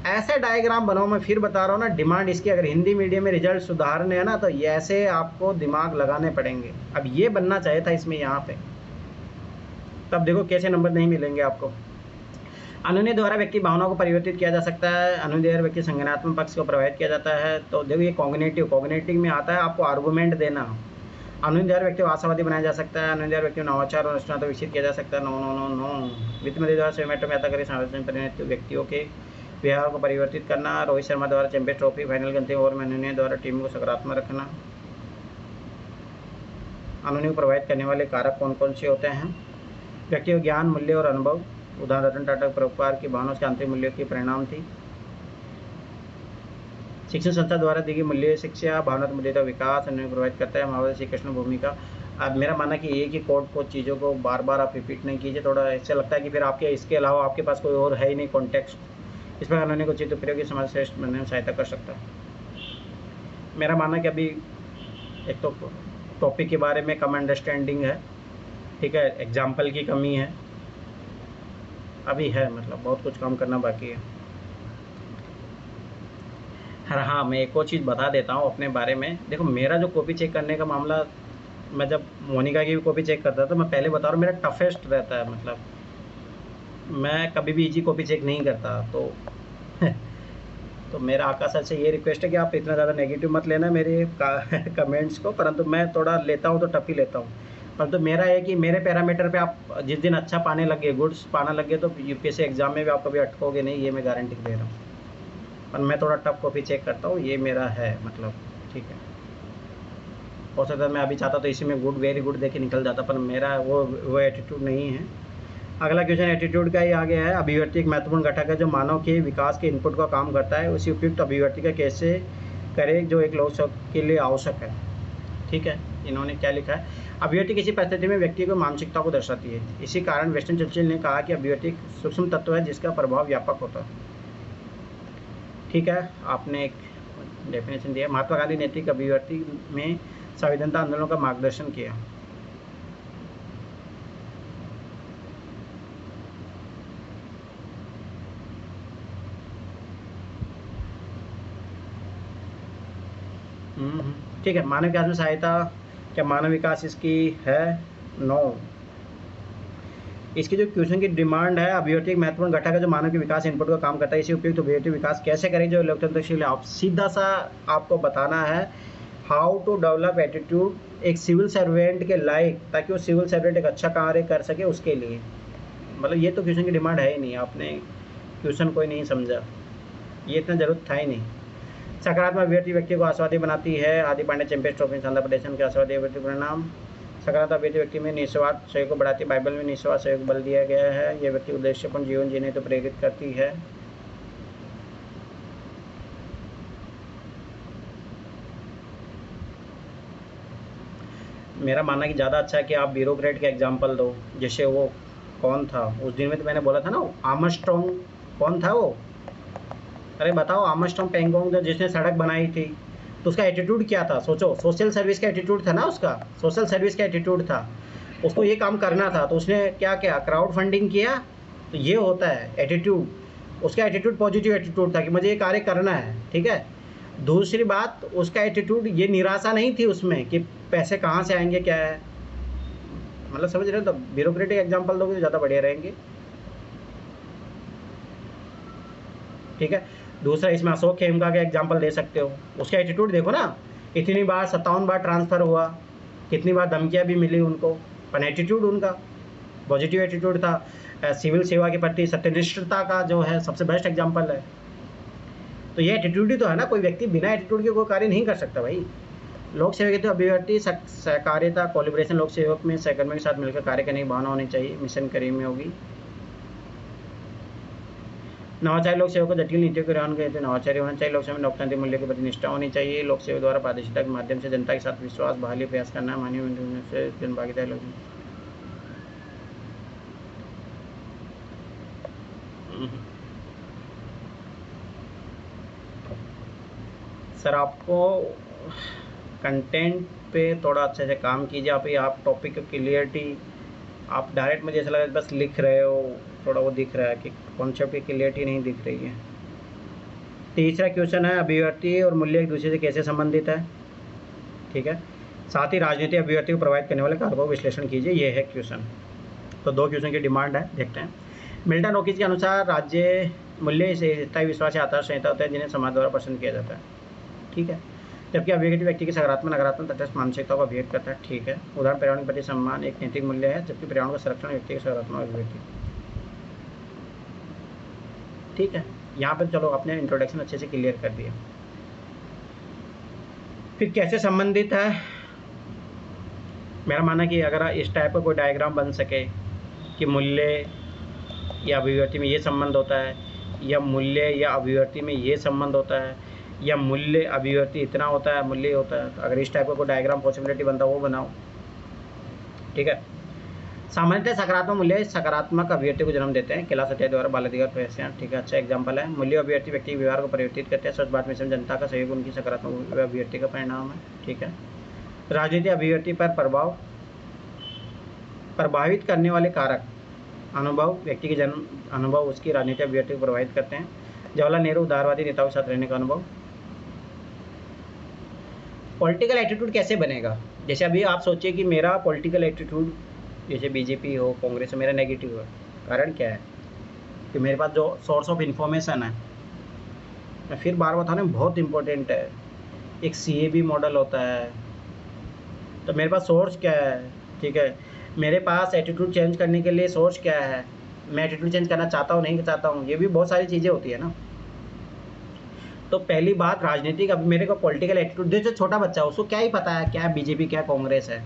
ऐसे डायग्राम बनाओ, मैं फिर बता रहा हूँ ना, डिमांड इसकी अगर हिंदी मीडियम में रिजल्ट सुधारने हैं ना, तो ये ऐसे आपको दिमाग लगाने पड़ेंगे। अब ये बनना चाहिए था इसमें यहाँ पे, तब देखो कैसे नंबर नहीं मिलेंगे आपको। अनुनय द्वारा व्यक्ति भावनाओं को परिवर्तित किया जा सकता है, अनुनय द्वारा व्यक्ति संज्ञानात्मक पक्ष को प्रभावित किया जाता है। तो देखो ये कॉग्निटिव में आता है आपको आर्गूमेंट देना। अनुनय द्वारा व्यक्ति को आशावादी बनाया जा सकता है, अनुनय द्वारा व्यक्ति को नवाचार और रचनात्मक विकसित किया जा सकता है। No no no no. वित्त मंत्री द्वारा जोमेटो में अदा करे सार्वजनिक परिणत व्यक्तियों के व्यवहार को परिवर्तित करना। रोहित शर्मा द्वारा चैंपियंस ट्रॉफी फाइनल के अंतिम ओवर में अनुनय द्वारा टीम को सकारात्मक रखना। अनुनय को प्रभावित करने वाले कारक कौन कौन से होते हैं? व्यक्ति को ज्ञान, मूल्य और अनुभव। उदाहरण रतन टाटा परोपकार की भावना उसके आंतरिक मूल्यों की परिणाम थी। शिक्षण संस्था द्वारा दी गई मूल्य शिक्षा भावनात्मक बुद्धि का विकास अनुनय को प्रभावित करता है। महावत श्री कृष्ण भूमिका। अब मेरा मानना कि एक ही कोड को चीज़ों को बार बार आप रिपीट नहीं कीजिए, थोड़ा ऐसा लगता है कि फिर आपके इसके अलावा आपके पास कोई और है ही नहीं कॉन्टेक्स्ट। इस प्रकार अनुनय को चित्त उपयोग की समाज श्रेष्ठ बनने में सहायता कर सकता है। मेरा मानना कि अभी एक तो टॉपिक के बारे में कम अंडरस्टैंडिंग है, ठीक है, एग्जाम्पल की कमी है, अभी है, मतलब बहुत कुछ काम करना बाकी है। हाँ, मैं एक और चीज़ बता देता हूँ अपने बारे में। देखो मेरा जो कॉपी चेक करने का मामला, मैं जब मोनिका की भी कॉपी चेक करता था, मैं पहले बता रहा हूँ, मेरा टफेस्ट रहता है, मतलब मैं कभी भी इजी कॉपी चेक नहीं करता। तो मेरा आकाश सर से ये रिक्वेस्ट है कि आप इतना ज़्यादा नेगेटिव मत लेना मेरे कमेंट्स को, परंतु मैं थोड़ा लेता हूँ तो टफ ही लेता हूँ। परंतु मेरा है कि मेरे पैरामीटर पे आप जिस दिन अच्छा पाने लगे, गुड्स पाना लगे, तो यूपीएससी एग्जाम में भी आप कभी अटकोगे नहीं, ये मैं गारंटी दे रहा हूँ। पर मैं थोड़ा टफ कॉपी चेक करता हूँ, ये मेरा है, मतलब ठीक है। हो सकता है मैं अभी चाहता तो इसी में गुड, वेरी गुड देके निकल जाता, पर मेरा वो एटीट्यूड नहीं है। अगला क्वेश्चन एटीट्यूड का ही आ गया है। अभिव्यक्ति एक महत्वपूर्ण घटक है जो मानव के विकास के इनपुट का काम करता है। उसी उपयुक्त अभिव्यक्ति का कैसे करें जो एक लोक के लिए आवश्यक है। ठीक है, इन्होंने क्या लिखा है? अभिव्यक्ति किसी परिस्थिति में व्यक्ति को मानसिकता को दर्शाती है। इसी कारण वेस्टन चर्चिल ने कहा कि अभिव्यक्ति एक सूक्ष्म तत्व है जिसका प्रभाव व्यापक होता है। ठीक है, आपने एक डेफिनेशन दिया। महात्मा गांधी नैतिक अभिव्यक्ति में संविधानता आंदोलन का मार्गदर्शन किया। ठीक है, मानव विकास में सहायता, क्या मानव विकास इसकी है? नो। इसकी जो क्वेश्चन की डिमांड है, अभिव्यक्ति एक महत्वपूर्ण घटक है जो मानव के विकास इनपुट का काम करता है। इसी उपयुक्त अभिव्यक्ति विकास कैसे करें जो लोकतंत्र के लिए, आप सीधा सा आपको बताना है हाउ टू डेवलप एटीट्यूड एक सिविल सर्वेंट के लायक, ताकि वो सिविल सर्वेंट एक अच्छा कार्य कर सके उसके लिए। मतलब ये तो क्वेश्चन की डिमांड है ही नहीं, आपने क्वेश्चन कोई नहीं समझा, ये इतना जरूरत था ही नहीं। सकारात्मक अभिव्यक्ति व्यक्ति को आशावादी बनाती है। आदि पांडे चैंपियंस ट्रॉफी शानदार प्रदर्शन के आशावादी अभिव्यक्ति परिणाम। सकारात्मक अभिव्यक्ति व्यक्ति में निस्वार्थ सहयोग को बढ़ाती है। बाइबल में निस्वार्थ सहयोग बल दिया गया है। यह व्यक्ति उद्देश्यपूर्ण जीवन जीने तो प्रेरित करती है। मेरा मानना कि ज़्यादा अच्छा है कि आप ब्यूरोक्रेट के एग्जाम्पल दो। जैसे वो कौन था उस दिन में, तो मैंने बोला था ना, आर्मस्ट्रॉन्ग, कौन था वो? अरे बताओ, आर्मस्ट्रॉन्ग पेंगोंग जिसने सड़क बनाई थी, तो उसका एटीट्यूड क्या था? सोचो, सोशल सर्विस का एटीट्यूड था ना उसका, सोशल सर्विस का एटीट्यूड था, उसको ये काम करना था, तो उसने क्या किया? क्राउड फंडिंग किया। तो ये होता है एटीट्यूड। उसका एटीट्यूड पॉजिटिव एटीट्यूड था कि मुझे ये कार्य करना है। ठीक है, दूसरी बात, उसका एटीट्यूड ये निराशा नहीं थी उसमें कि पैसे कहाँ से आएंगे, क्या है, मतलब समझ रहे हो? तो ब्यूरोक्रेटिक एग्जाम्पल दोगे तो ज़्यादा बढ़िया रहेंगे। ठीक है, दूसरा इसमें अशोक खेमका का एग्जाम्पल दे सकते हो। उसका एटीट्यूड देखो ना, इतनी बार 57 बार ट्रांसफ़र हुआ, कितनी बार धमकियाँ भी मिली उनको, पर एटीट्यूड उनका पॉजिटिव एटीट्यूड था। सिविल सेवा के प्रति सत्यनिष्ठता का जो है सबसे बेस्ट एग्जाम्पल है। तो ये एटीट्यूड ही तो है ना, कोई व्यक्ति बिना एटीट्यूड के कोई कार्य नहीं कर सकता भाई। लोक सेवा की तो अभिव्यक्ति सहकारिता, कोलिब्रेशन, लोक सेवक में सहकर्मियों के साथ मिलकर कार्य करने की भावना होनी चाहिए। मिशन करीब में होगी। नवाचारी लोक सेवा को जटिल नीतियों के ग्रहण के नवाचारी होना चाहिए। लोक सेवा में लोकतांत्रिक मूल्य के प्रति निष्ठा होनी चाहिए। लोक सेवा द्वारा पारदर्शिता के माध्यम से जनता के साथ विश्वास बहाली प्रयास करना, मानवीय से जनभागीदारी। सर आपको कंटेंट पे थोड़ा अच्छे से काम कीजिए। आप टॉपिक की क्लियरिटी, आप डायरेक्ट मुझे ऐसा लगा बस लिख रहे हो, थोड़ा वो दिख रहा है कि कॉन्सेप्ट की क्लियरिटी नहीं दिख रही है। तीसरा क्वेश्चन है अभिव्यक्ति और मूल्य एक दूसरे से कैसे संबंधित है, ठीक है। साथ ही राजनीतिक अभिव्यक्ति को प्रभावित करने वाले कारकों का विश्लेषण कीजिए, ये है क्वेश्चन। तो 2 क्वेश्चन की डिमांड है, देखते हैं। मिल्टन ओकिस के अनुसार राज्य मूल्य से स्थायी विश्वास या आचार संहिता होता है जिन्हें समाज द्वारा पसंद किया जाता है, ठीक है। जबकि अभिव्यक्ति व्यक्ति की सकारात्मक नकारात्मक तटस्थ मानसिकता को अभिव्यक्त करता है, ठीक है। उदाहरण पर्यावरण के प्रति सम्मान एक नैतिक मूल्य है, जबकि पर्यावरण का संरक्षण व्यक्ति की सकारात्मक अभिव्यक्ति, ठीक है। यहाँ पर चलो अपने इंट्रोडक्शन अच्छे से क्लियर कर दिया। फिर कैसे संबंधित है, मेरा मानना कि अगर इस टाइप का कोई डायग्राम बन सके कि मूल्य या अभिव्यक्ति में ये संबंध होता है, या मूल्य या अभिव्यक्ति में ये संबंध होता है, या मूल्य अभिव्यक्ति इतना होता है, मूल्य होता है, तो अगर इस टाइप का कोई डायग्राम पॉसिबिलिटी बनता है वो बनाओ, ठीक है। सामान्यतः सकारात्मक मूल्य सकारात्मक अभिव्यक्ति को जन्म देते हैं, किला सत्याग्रह द्वारा बाल अधिकार प्रयास, ठीक है, अच्छा एग्जाम्पल है। मूल्य अभिव्यक्ति व्यक्ति के व्यवहार को परिवर्तित करते हैं, स्वच्छ भारत मिशन जनता का सहयोग उनकी सकारात्मक अभिव्यक्ति का परिणाम है, ठीक है। राजनीतिक अभिव्यक्ति पर प्रभाव प्रभावित करने वाले कारक अनुभव, व्यक्ति के जन्म अनुभव उसकी राजनीतिक अभिव्यक्ति को प्रभावित करते हैं। जवाहरलाल नेहरू उदारवादी नेताओं के साथ रहने का अनुभव। पॉलिटिकल एटीट्यूड कैसे बनेगा, जैसे अभी आप सोचिए कि मेरा पॉलिटिकल एटीट्यूड जैसे बीजेपी हो, कांग्रेस हो, मेरा नेगेटिव है। कारण क्या है कि मेरे पास जो सोर्स ऑफ इंफॉर्मेशन है, मैं फिर बार बताना बहुत इंपॉर्टेंट है। एक CAB मॉडल होता है, तो मेरे पास सोर्स क्या है, ठीक है। मेरे पास एटीट्यूड चेंज करने के लिए सोर्स क्या है, मैं एटीट्यूड चेंज करना चाहता हूँ नहीं चाहता हूँ, ये भी बहुत सारी चीज़ें होती है ना। तो पहली बात राजनीतिक, अब मेरे को पॉलिटिकल एटीट्यूड, जो छोटा बच्चा है उसको क्या ही पता है क्या बीजेपी क्या कांग्रेस है,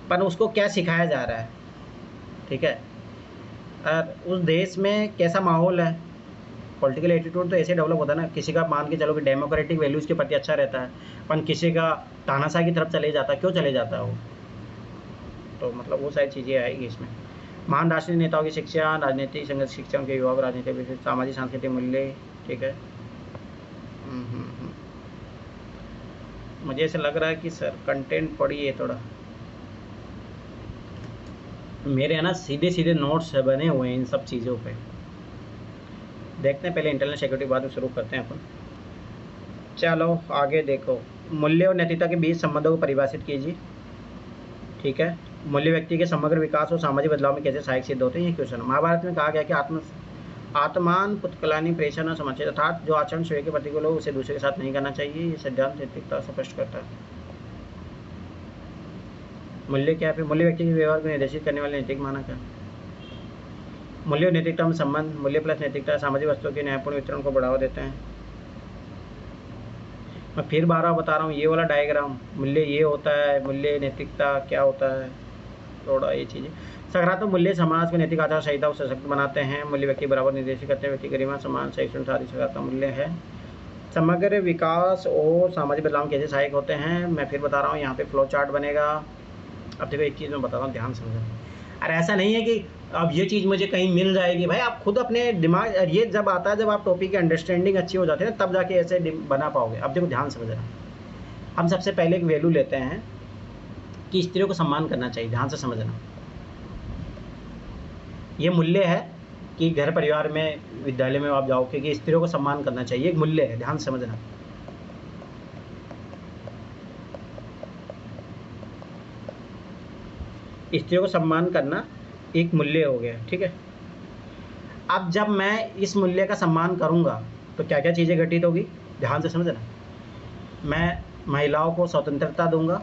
पर उसको क्या सिखाया जा रहा है, ठीक है। और उस देश में कैसा माहौल है, पॉलिटिकल एटीट्यूड तो ऐसे डेवलप होता है ना। किसी का मान के चलो कि डेमोक्रेटिक वैल्यूज़ के प्रति अच्छा रहता है, पर किसी का तानाशाही की तरफ चले जाता है, क्यों चले जाता है वो, तो मतलब वो सारी चीज़ें आएगी इसमें। महान राष्ट्रीय नेताओं की शिक्षा, राजनीतिक संघर्ष शिक्षा, उनके विभाग, राजनीतिक सामाजिक सांस्कृतिक मूल्य, ठीक है। मुझे ऐसा लग रहा है कि सर कंटेंट पढ़िए थोड़ा, मेरे है ना सीधे सीधे नोट्स बने हुए हैं इन सब चीज़ों पे। देखते हैं पहले इंटरनल सिक्योरिटी, बाद में शुरू करते हैं अपन। चलो आगे देखो, मूल्य और नैतिकता के बीच संबंधों को परिभाषित कीजिए, ठीक है। मूल्य व्यक्ति के समग्र विकास और सामाजिक बदलाव में कैसे सहायक सिद्ध होते हैं, ये क्वेश्चन। महाभारत में कहा गया कि आत्मान पुत्कलानी प्रेषण और समाचार, अर्थात जो आचरण स्वयं के प्रतिकूल हो उसे दूसरे के साथ नहीं करना चाहिए, ये सिद्धांत नैतिकता स्पष्ट करता है। मूल्य क्या है, फिर मूल्य व्यक्ति के व्यवहार को निर्देशित करने वाले नैतिक मानक है। मूल्य और नैतिकता में संबंध, मूल्य प्लस नैतिकता सामाजिक वस्तुओं के न्यायपूर्ण वितरण को बढ़ावा देते हैं। मैं फिर बार बता रहा हूँ, ये वाला डायग्राम, मूल्य ये होता है, मूल्य नैतिकता क्या होता है, थोड़ा ये चीज़ें। सकारात्मक मूल्य समाज के नैतिक आचार संहिता को सशक्त बनाते हैं। मूल्य व्यक्ति बराबर निर्देशित करते हैं, व्यक्ति गरिमा सम्मान सहिष्णुता आदि सकारात्मक मूल्य है। समग्र विकास और सामाजिक बदलाव कैसे सहायक होते हैं, मैं फिर बता रहा हूँ, यहाँ पे फ्लो चार्ट बनेगा। अब देखो एक चीज़ मैं बता रहा हूँ, ध्यान समझो। अरे ऐसा नहीं है कि अब ये चीज़ मुझे कहीं मिल जाएगी, भाई आप खुद अपने दिमाग, ये जब आता है जब आप टॉपिक की अंडरस्टैंडिंग अच्छी हो जाती है ना, तब जाके ऐसे बना पाओगे। अब देखो ध्यान समझना, हम सबसे पहले एक वैल्यू लेते हैं कि स्त्रियों को सम्मान करना चाहिए, ध्यान से समझना। ये मूल्य है कि घर परिवार में विद्यालय में आप जाओ कि स्त्रियों को सम्मान करना चाहिए, एक मूल्य है, ध्यान से समझना। स्त्रियों को सम्मान करना एक मूल्य हो गया, ठीक है। अब जब मैं इस मूल्य का सम्मान करूंगा तो क्या क्या चीज़ें घटित होगी, ध्यान से समझना। मैं महिलाओं को स्वतंत्रता दूंगा,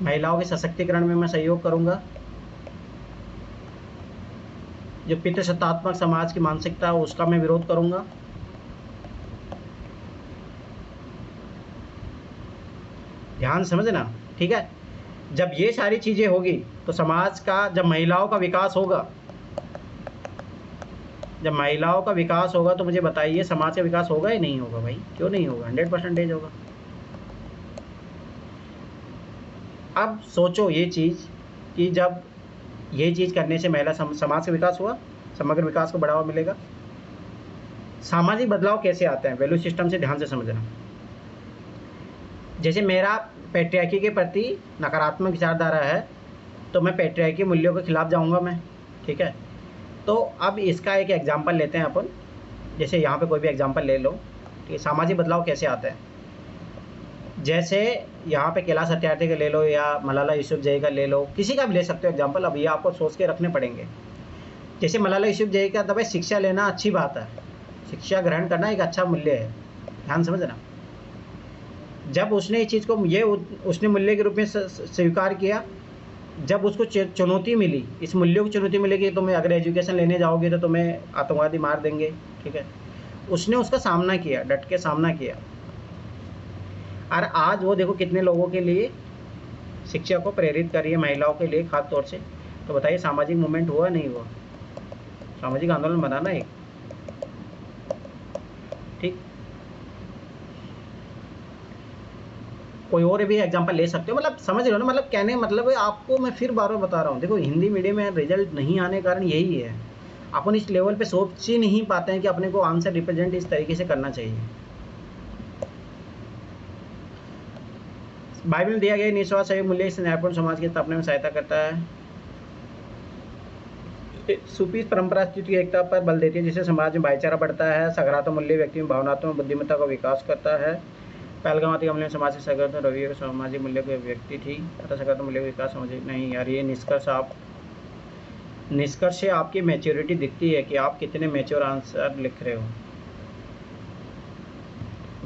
महिलाओं के सशक्तिकरण में मैं सहयोग करूंगा, जो पितृसत्तात्मक समाज की मानसिकता है उसका मैं विरोध करूंगा, ध्यान समझना, ठीक है। जब ये सारी चीज़ें होगी तो समाज का, जब महिलाओं का विकास होगा, जब महिलाओं का विकास होगा तो मुझे बताइए समाज का विकास होगा या नहीं होगा, भाई क्यों नहीं होगा, 100% होगा। अब सोचो ये चीज़ कि जब ये चीज़ करने से महिला समाज का विकास हुआ, समग्र विकास को बढ़ावा मिलेगा। सामाजिक बदलाव कैसे आते हैं, वैल्यू सिस्टम से ध्यान से समझना। जैसे मेरा पैट्रियार्की के प्रति नकारात्मक विचारधारा है तो मैं पैट्रियार्की मूल्यों के खिलाफ जाऊंगा मैं, ठीक है। तो अब इसका एक एग्जांपल लेते हैं अपन, जैसे यहाँ पे कोई भी एग्जांपल ले लो, ठीक है। सामाजिक बदलाव कैसे आते हैं, जैसे यहाँ पे कैलाश सत्यार्थी का ले लो या मलाला यूसुफजई का ले लो, किसी का भी ले सकते हो एग्जांपल। अब ये आपको सोच के रखने पड़ेंगे। जैसे मलाला यूसुफजई का, तो भाई शिक्षा लेना अच्छी बात है, शिक्षा ग्रहण करना एक अच्छा मूल्य है, ध्यान समझना। जब उसने इस चीज़ को उसने मूल्य के रूप में स्वीकार किया, जब उसको चुनौती मिली, इस मूल्यों की चुनौती मिली कि तुम्हें अगर एजुकेशन लेने जाओगे तो तुम्हें आतंकवादी मार देंगे, ठीक है, उसने उसका सामना किया, डट के सामना किया। और आज वो देखो कितने लोगों के लिए शिक्षा को प्रेरित कर रही है, महिलाओं के लिए खास तौर से। तो बताइए सामाजिक मूवमेंट हुआ नहीं हुआ, सामाजिक आंदोलन बना ना एक, ठीक। कोई और भी एग्जांपल ले सकते हो, मतलब समझ रहे हो ना, मतलब कहने मतलब आपको मैं फिर बार बार बता रहा हूँ, देखो हिंदी मीडियम में रिजल्ट नहीं आने का कारण यही है, अपन इस लेवल पे सोच ही नहीं पाते हैं कि अपने को आंसर रिप्रेजेंट इस तरीके से करना चाहिए। बाइबल में दिया गया निस्वार्थ सहयोग मूल्य इस न्यायपूर्ण समाज की स्थापना में सहायता करता है। सूफी परंपरा की एकता पर बल देती है, जिससे समाज में भाईचारा बढ़ता है। सकारात्मक मूल्य व्यक्ति में भावनात्मक बुद्धिमत्ता का विकास करता है। पहलगामाती हमले में समाज से सकारात्मक रवैये को सामाजिक मूल्य के व्यक्ति थी अतः सकारात्मक मूल्य का विकास सामाजिक नहीं। यार ये निष्कर्ष से आपकी मैच्योरिटी दिखती है कि आप कितने मैच्योर आंसर लिख रहे हो।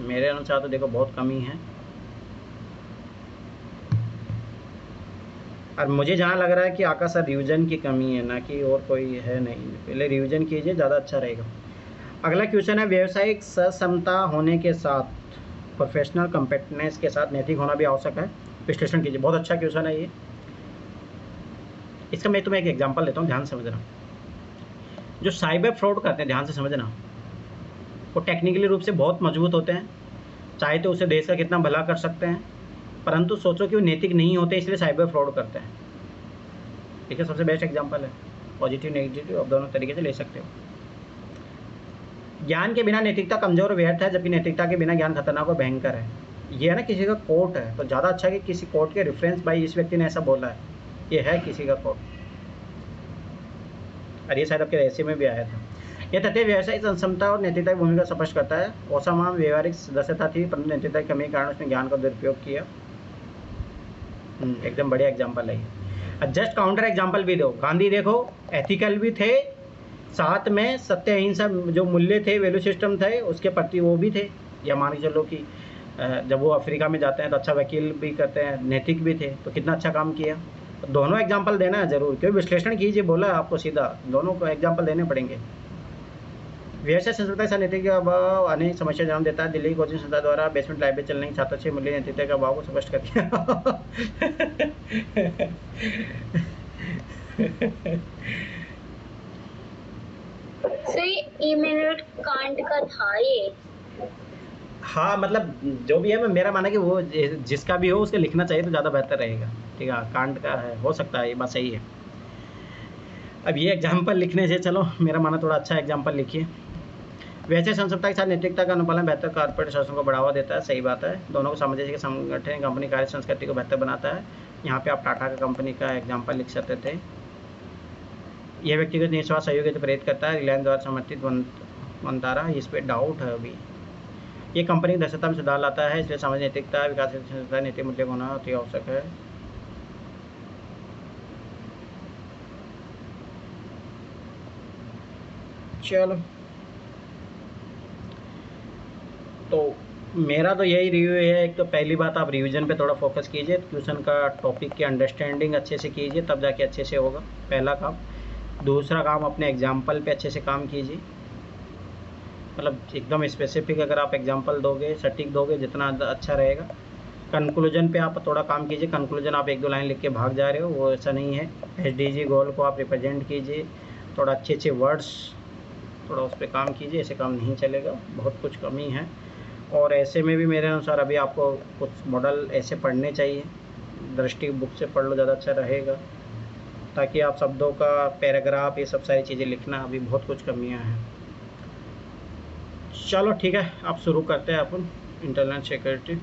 मेरे अनुसार तो देखो बहुत कमी है, और मुझे जहाँ लग रहा है कि आकाश सर रिवीजन की कमी है, ना कि और कोई है नहीं। पहले रिवीजन कीजिए, ज़्यादा अच्छा रहेगा। अगला क्वेश्चन है, व्यावसायिक सक्षमता होने के साथ प्रोफेशनल कॉम्पिटेंस के साथ नैतिक होना भी आवश्यक है, विश्लेषण कीजिए। बहुत अच्छा क्वेश्चन है ये। इसका मैं तुम्हें एक एग्जांपल देता हूँ, ध्यान से समझना। जो साइबर फ्रॉड करते हैं, ध्यान से समझना, वो टेक्निकली रूप से बहुत मजबूत होते हैं, चाहे तो उसे देश का कितना भला कर सकते हैं, परंतु सोचो कि वो नैतिक नहीं होते, इसलिए साइबर फ्रॉड करते हैं, ठीक है। सबसे बेस्ट एग्जांपल है, पॉजिटिव नेगेटिव आप दोनों तरीके से ले सकते हो। ज्ञान के बिना नैतिकता कमजोर और व्यर्थ है, जबकि नैतिकता के बिना ज्ञान खतरनाक और भयंकर है। ये है ना किसी का कोट है, तो ज़्यादा अच्छा है कि किसी कोट के रेफरेंस भाई इस व्यक्ति ने ऐसा बोला है, ये है किसी का कोट, और ये शायद आपके ऐसे में भी आया था। यह तथ्य व्यवसायिक क्षमता और नैतिकता की भूमिका स्पष्ट करता है। ओसामा में व्यवहारिक सदस्यता थी, परंतु नैतिकता की कमी के कारण उसने ज्ञान का दुरुपयोग किया। एकदम बढ़िया एग्जाम्पल है ये। जस्ट काउंटर एग्जाम्पल भी दो। गांधी देखो एथिकल भी थे, साथ में सत्य अहिंसा जो मूल्य थे, वैल्यू सिस्टम थे, उसके प्रति वो भी थे। या मान के चलो कि जब वो अफ्रीका में जाते हैं तो अच्छा वकील भी करते हैं, नैतिक भी थे, तो कितना अच्छा काम किया। तो दोनों एग्जाम्पल देना है जरूर, क्योंकि विश्लेषण कीजिए, बोला आपको सीधा, दोनों को एग्जाम्पल देने पड़ेंगे। व्यवसाय संस्कृति का नैतिक का अभाव अनेक समस्या जन्म देता है। दिल्ली कोचिंग संस्था द्वारा बेसमेंट लाइब्रेरी चलने की छात्रों से मूल्य नैतिकता के अभाव को स्पष्ट कर दिया। सही, इमैनुअल कांट का था ये। हाँ मतलब जो भी है, मैं मेरा माना कि वो जिसका भी हो उसके लिखना चाहिए तो ज़्यादा बेहतर रहेगा, ठीक है। कांट का है, हो सकता है, ये बात सही है। अब ये एग्जाम्पल लिखने से, चलो मेरा माना थोड़ा अच्छा एग्जाम्पल लिखिए। वैसे संस्था के साथ नैतिकता का अनुपालन बेहतर कॉर्पोरेट शासन को बढ़ावा देता है, सही बात है। दोनों को सामाजिक संगठन कंपनी कार्य संस्कृति को बेहतर बनाता है। यहाँ पे आप टाटा का कंपनी का एग्जाम्पल लिख सकते थे। यह व्यक्तिगत निस्वार्थ सहयोग को प्रेरित करता है। रिलायंस द्वारा समर्थित वंतारा, इस पर डाउट है अभी। ये कंपनी की दक्षता में सुधार लाता है, इसलिए सामाजिक नैतिकता विकास संस्था नैतिक मूल्य होना अति आवश्यक है। चलो तो मेरा तो यही रिव्यू है। एक तो पहली बात, आप रिवीजन पे थोड़ा फोकस कीजिए, क्वेश्चन का टॉपिक की अंडरस्टैंडिंग अच्छे से कीजिए, तब जाके अच्छे से होगा, पहला काम। दूसरा काम, अपने एग्जाम्पल पे अच्छे से काम कीजिए, मतलब एकदम स्पेसिफिक अगर आप एग्जाम्पल दोगे, सटीक दोगे, जितना अच्छा रहेगा। कंक्लूजन पे आप थोड़ा काम कीजिए। कंक्लूजन आप 1-2 लाइन लिख के भाग जा रहे हो, वो ऐसा नहीं है। SDG गोल को आप रिप्रेजेंट कीजिए, थोड़ा अच्छे वर्ड्स, थोड़ा उस पर काम कीजिए, ऐसे काम नहीं चलेगा, बहुत कुछ कमी है। और ऐसे में भी मेरे अनुसार अभी आपको कुछ मॉडल ऐसे पढ़ने चाहिए, दृष्टि बुक से पढ़ लो, ज़्यादा अच्छा रहेगा, ताकि आप शब्दों का पैराग्राफ ये सब सारी चीज़ें लिखना, अभी बहुत कुछ कमियां हैं। चलो ठीक है, आप शुरू करते हैं अपन इंटरनेट सिक्योरिटी।